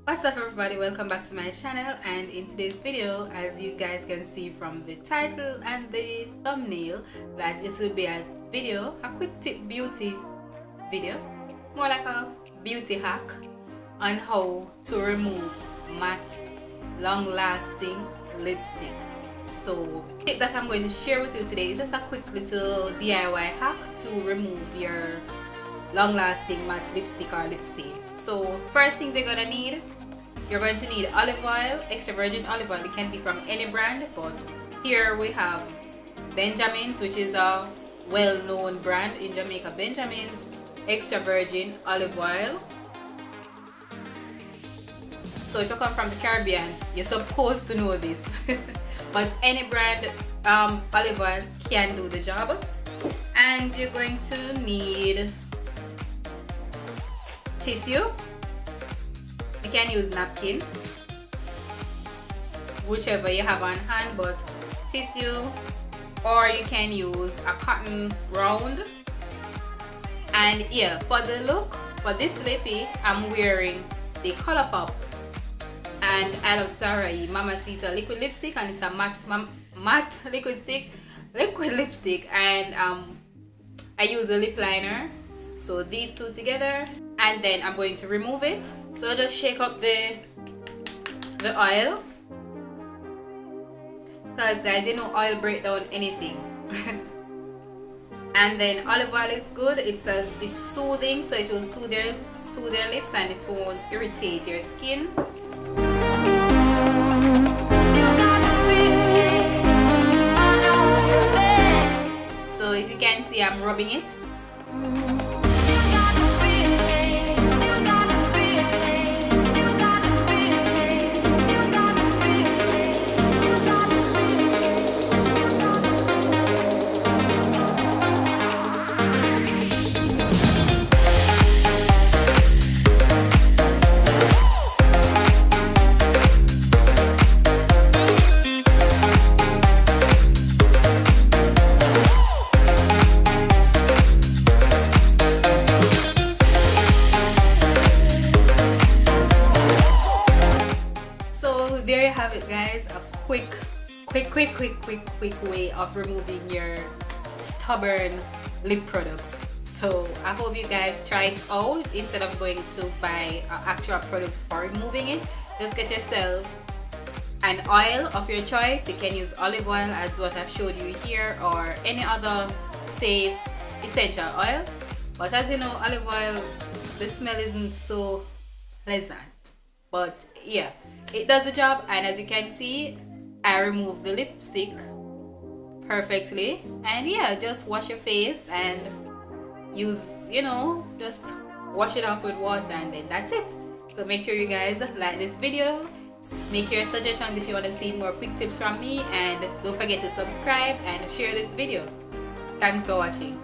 What's up everybody, welcome back to my channel, and in today's video, as you guys can see from the title and the thumbnail, that it will be a quick tip beauty video, more like a beauty hack on how to remove matte long-lasting lipstick. So the tip that I'm going to share with you today is just a quick little DIY hack to remove your long-lasting matte lipstick or lip stain. So first things you're going to need olive oil, extra virgin olive oil. It can be from any brand, but here we have Benjamin's, which is a well-known brand in Jamaica. Benjamin's extra virgin olive oil. So if you come from the Caribbean, you're supposed to know this. But any brand olive oil can do the job. And you're going to need tissue. You can use napkin, whichever you have on hand, but tissue, or you can use a cotton round. And yeah, for the look, for this lippy, I'm wearing the ColourPop and iluvsarahii Mamacita liquid lipstick, and it's a matte liquid lipstick, and I use a lip liner. So these two together, and then I'm going to remove it. So just shake up the oil, because guys, you know oil break down anything. And then olive oil is good. It's soothing, so it will soothe your lips and it won't irritate your skin. So as you can see, I'm rubbing it. There you have it, guys, a quick way of removing your stubborn lip products. So I hope you guys try it out. Instead of going to buy actual products for removing it, just get yourself an oil of your choice. You can use olive oil as what I've showed you here, or any other safe essential oils. But as you know, olive oil, the smell isn't so pleasant, but yeah, it does the job. And as you can see, I removed the lipstick perfectly. And yeah, just wash your face and use, just wash it off with water, and then that's it. So make sure you guys like this video, make your suggestions if you want to see more quick tips from me, and don't forget to subscribe and share this video. Thanks for watching.